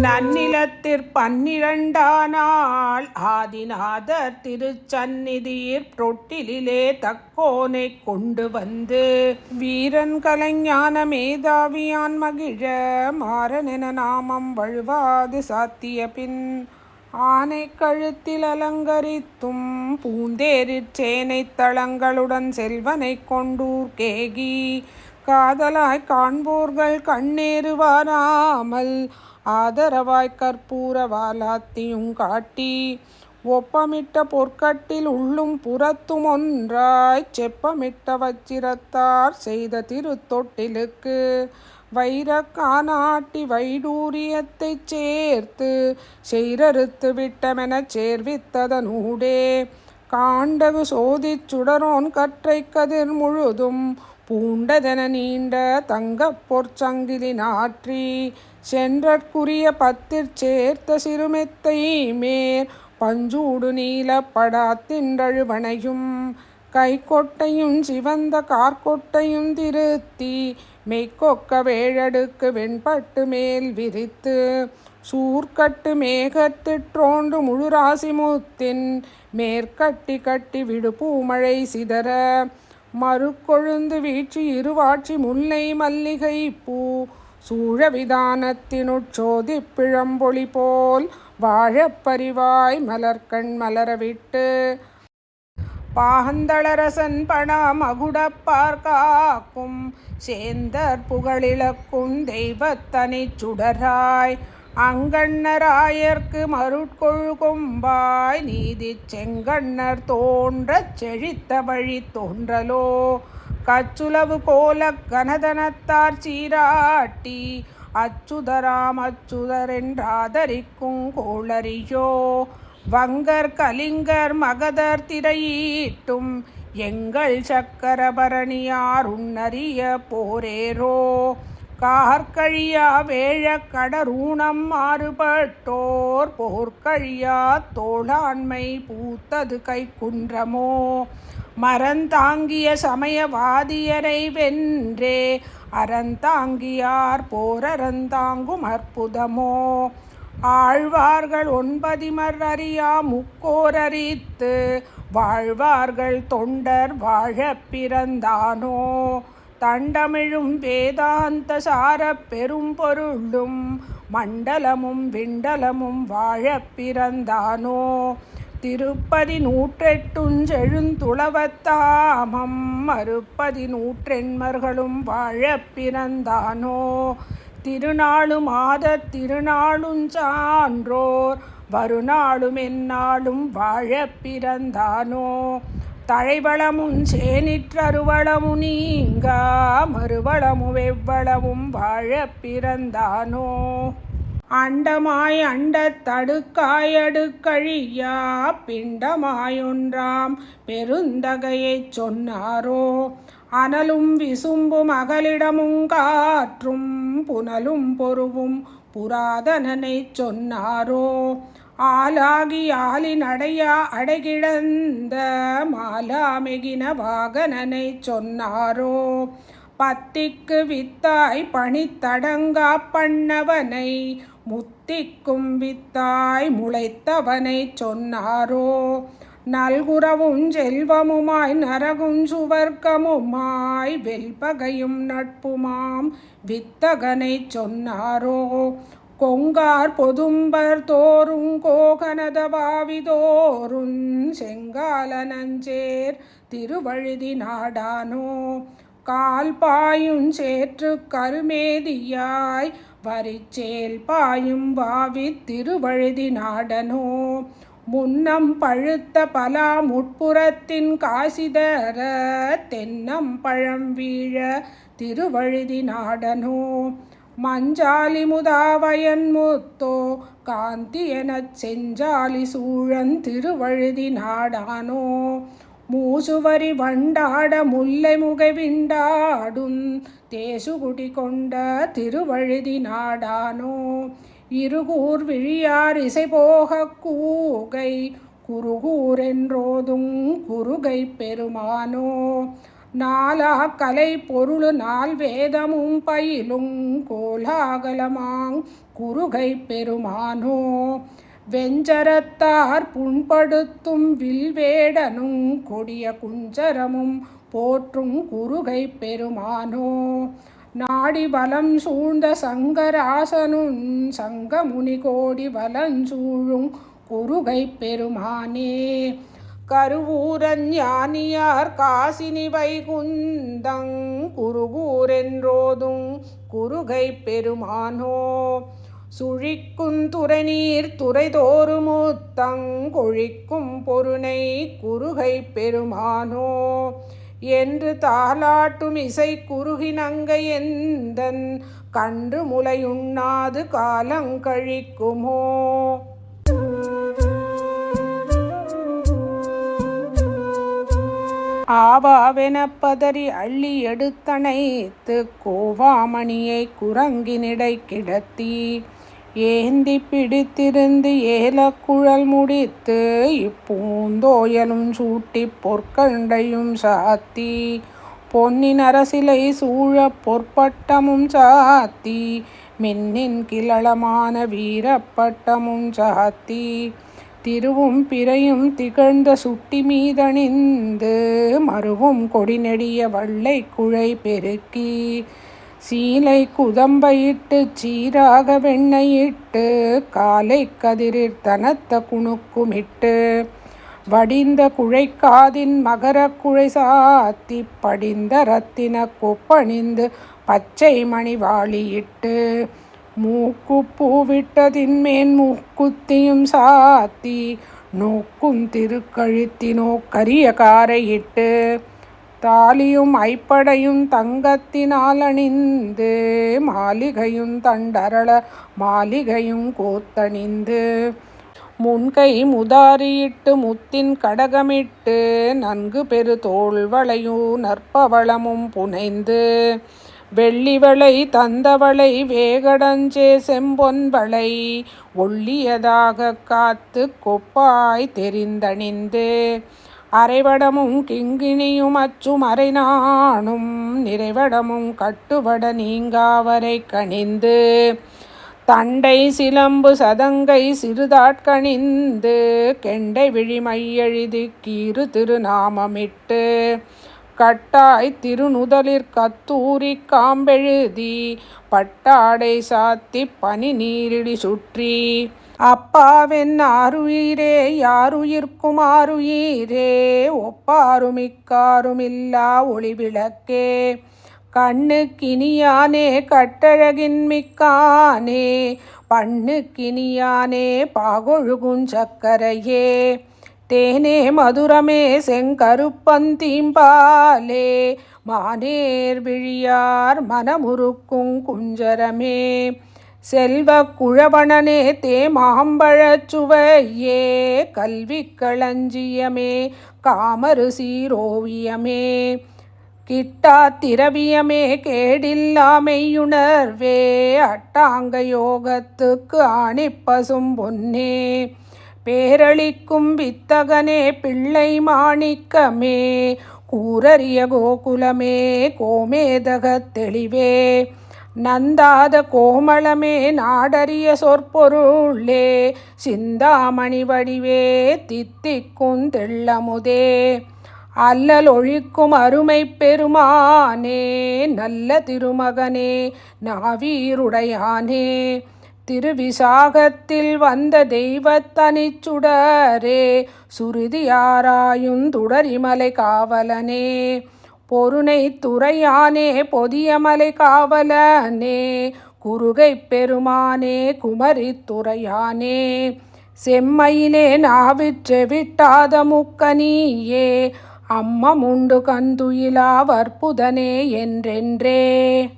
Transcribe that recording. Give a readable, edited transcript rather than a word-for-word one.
நன்னிலத்திற் 12 நாள் ஆதிநாதர் திருச்சந்நிதியிற் தொட்டிலிலே தக்கோனைக் கொண்டு வந்து வீரன் கலைஞான மேதாவியான் மகிழ மாறனென நாமம் வழுவாது சாத்திய பின் ஆனைக் கழுத்தில் அலங்கரித்தும் பூந்தேரிற் சேனைத் தளங்களுடன் செல்வனைக் கொண்டூர்க்கேகி காதலாய்க் காண்போர்கள் கண்ணேறு வாராமல் ஆதரவாய்க் கற்பூர வாலாத்தியுங் காட்டி ஒப்பமிட்ட பொற்கட்டில் உள்ளும் புறத்தும் ஒன்றாய்ச் செப்பமிட்ட வச்சிரத்தார் செய்த திருத்தொட்டிலுக்கு வைரக் கானாட்டி வைடூரியத்தைச் சேர்த்து செய்ரறுத்து விட்டமெனச் சேர்வித்ததனூடே காண்டகு சோதிச் சுடரோன் கற்றைக் கதிர் முழுதும் பூண்டதென நீண்ட தங்கப் பொற்சங்கிலி நாற்றி சென்றற்குரிய பத்திற் சேர்த்த சிறுமெத்தை மேற் பஞ்சூடு நீலப் படாத்தின்றழுவனையும் கைக்கொட்டையும் சிவந்த கார்க்கொட்டையும் திருத்தி மெய்க்கொக்க வேழடுக்கு வெண்பட்டு மேல் விரித்து சூர்க்கட்டு மேகத்திற்றோண்டு முழுராசி முத்தின் மேற்கட்டி கட்டி விடு பூமழை சிதற மறுக்கொழுந்து வீழ்ச்சி இருவாட்சி முல்லை மல்லிகை பூ சூழவிதானத்தினுட்சோதிப் பிழம்பொழி போல் வாழப் பரிவாய் மலர்கண் மலரவிட்டு பாகந்தளரசன் பணா மகுடப்பார் காக்கும் சேந்தர் புகழிழக்கும் தெய்வத்தனிச் சுடராய் அங்கண்ணராயர்க்கு மருட்கொழு கொம்பாய் நீதிச் செங்கண்ணர் தோன்றச் செழித்த வழி தோன்றலோ கச்சுலவு கோலக் கனதனத்தார் சீராட்டி அச்சுதராம் அச்சுதரென்றாதரிக்குங் கோளரியோ வங்கர் கலிங்கர் மகதர் திரையீட்டும் எங்கள் சக்கரபரணியார் உன்னரிய போரேரோ கார்கழியா வேழக் கடரூணம் மாறுபட்டோர் போர்க்கழியா தோளாண்மை பூத்தது கைக்குன்றமோ மரந்தாங்கிய சமயவாதியரை வென்றே அறந்தாங்கியார் போரறந்தாங்கும் அற்புதமோ ஆழ்வார்கள் 9 அறியா முக்கோரறித்து வாழ்வார்கள் தொண்டர் வாழப் பிறந்தானோ தண்டமிழும் வேதாந்த சாரப் பெரும் பொருளும் மண்டலமும் விண்டலமும் வாழப் பிறந்தானோ திருப்பதி 108 செழுந்துளவத்தாமம் மறுப்பதி 100 வாழப் பிறந்தானோ திருநாளும் ஆதத் திருநாளும் சான்றோர் வருநாளும் எந்நாளும் வாழப் பிறந்தானோ தழைவளமும் சேனிற்றருவளமு நீங்கா மறுவளமு வெவ்வளவும் வாழப் பிறந்தானோ அண்டமாய் அண்டத் தடுக்காய் அடுக்கழியா பிண்டமாயொன்றாம் பெருந்தகையைச் சொன்னாரோ அனலும் விசும்பும் அகலிடமுங் காற்றும் புனலும் பொருவும் புராதனனைச் சொன்னாரோ ஆலாகி ஆலின் அடையா அடைகிழந்த மாலாமெகின வாகனனைச் சொன்னாரோ பத்திக்கு வித்தாய் பணித்தடங்கா பண்ணவனை முத்திக்கும் வித்தாய் முளைத்தவனைச் சொன்னாரோ நல்குரவும் செல்வமுமாய் நரகும் சுவர்க்கமுமாய் வெல்பகையும் நட்புமாம் வித்தகனைச் சொன்னாரோ கொங்கார் பொதும்பர் தோறும் கோகனதவாவிதோறும் செங்கால நஞ்சேர் திருவழுதி நாடானோ கால் பாயும் சேற்று கருமேதியாய் வரிச்சேல் பாயும் வாவி திருவழுதி நாடனோ முன்னம் பழுத்த பலா முட்புறத்தின் காசிதர தென்னம் பழம் வீழ திருவழுதி நாடனோ மஞ்சாலி முதாவயன் முத்தோ காந்தி எனச் செஞ்சாலி சூழன் திருவழுதி நாடானோ மூசுவரி வண்டாட முல்லை முகை விண்டாடும் தேசுகுடி கொண்ட திருவழுதி நாடானோ இருகூர் விழியார் இசை போக கூகை குருகூரென்றோதும் குருகை பெருமானோ நாலா கலை பொருளு நால் வேதமும் பயிலும் கோலாகலமாங் குருகை பெருமானோ வெஞ்சரத்தார் புண்படுத்தும் வில்வேடனும் கொடிய குஞ்சரமும் போற்றும் குருகை பெருமானோ நாடி வலம் சூழ்ந்த சங்கராசனும் சங்கமுனி கோடி வலஞ்சூழும் குருகை பெருமானே கருவூரன் ஞானியார் காசினி வைகுந்தங் குருகூரென்றோதும் குருகை பெருமானோ சுழிக்குந்துறை நீர் துறைதோறு முத்தங் கொழிக்கும் பொருணை குருகை பெருமானோ என்று தாலாட்டும் இசை குருகினங்கை எந்தன் கன்று முலையுண்ணாது காலங்கழிக்குமோ ஆவாவெனப் பதறி அள்ளி எடுத்தணைத்து கோவாமணியை குரங்கினிடை கிடத்தி ஏந்தி பிடித்திருந்து ஏலக்குழல் முடித்து இப்பூந்தோயலும் சூட்டி பொற்கண்டையும் சாத்தி பொன்னின் அரசிலை சூழ பொற்பட்டமும் சாத்தி மின்னின் கிளளமான வீரப்பட்டமும் சாத்தி திருவும் பிறையும் திகழ்ந்த சுட்டி மீதணிந்து மருவும் கொடிநெடிய வள்ளை குழை பெருக்கி சீலை குதம்பையிட்டு சீராக வெண்ணையிட்டு காலை கதிரிற் தனத்த குணுக்குமிட்டு வடிந்த குழைக்காதின் மகர குழை சாத்தி படிந்த இரத்தின கொப்பணிந்து பச்சை மணிவாளியிட்டு மூக்கு பூவிட்டதின்மேன் மூக்குத்தியும் சாத்தி நோக்கும் திருக்கழுத்தினோ கரிய காரையிட்டு தாலியும் ஐப்படையும் தங்கத்தினால் அணிந்து மாளிகையும் தண்டரள மாளிகையும் கோத்தணிந்து முன்கை முதாரியிட்டு முத்தின் கடகமிட்டு நன்கு பெரு தோள்வளையும் நற்பவளமும் புனைந்து வெள்ளிவளை தந்தவளை வேகடஞ்சே செம்பொன்வளை ஒள்ளியதாக காத்து கொப்பாய் தெரிந்தணிந்து அரைவடமும் கிங்கிணியும் அச்சும் அரைநாணும் நிறைவடமும் கட்டுவட நீங்காவரை கணிந்து தண்டை சிலம்பு சதங்கை சிறுதாட்கணிந்து கெண்டை விழிமையெழுதி கீறு திருநாமமிட்டு கட்டாய் திருநுதலிற் கத்தூரி காம்பெழுதி பட்டாடை சாத்தி பனி நீரிடி சுற்றி அப்பாவென் ஆருயிரே யாருயிர்க்கும் ஆருயிரே ஒப்பாருமிக்காருமில்லா ஒளிவிளக்கே கண்ணுக்கினியானே கட்டழகின் மிக்கானே பண்ணுக்கினியானே பாகொழுகுஞ் சக்கரையே தேனே மதுரமே செங்கருப்பந்தீம்பாலே மானேர் விழியார் மனமுருக்கும் குஞ்சரமே செல்வ குழவணனே தேமாம்பழச் சுவையே கல்வி களஞ்சியமே காமரு சீரோவியமே கிட்டா திரவியமே கேடில்லாமையுணர்வே அட்டாங்க யோகத்துக்கு ஆணிப்பசும் பொன்னே பேரளிக்கும் வித்தகனே பிள்ளை மாணிக்கமே கூரறிய கோகுலமே கோமேதகத் தெளிவே நந்தாத கோமளமே நாடறிய சொற்பொருளே சிந்தாமணி வடிவே தித்திக்கும் தெள்ளமுதே அல்லல் ஒழிக்கும் அருமை பெருமானே நல்ல திருமகனே நாவீருடையானே திருவிசாகத்தில் வந்த தெய்வத்தனிச்சுடரே சுருதியாராயும் துடரிமலை காவலனே பொருணை துறையானே பொதியமலை காவலனே குருகை பெருமானே குமரி துறையானே செம்மையிலே நாவிற்றெவிட்டாத முக்கனியே அம்மமுண்டு கந்துயிலா வற்புதனே என்றென்றே.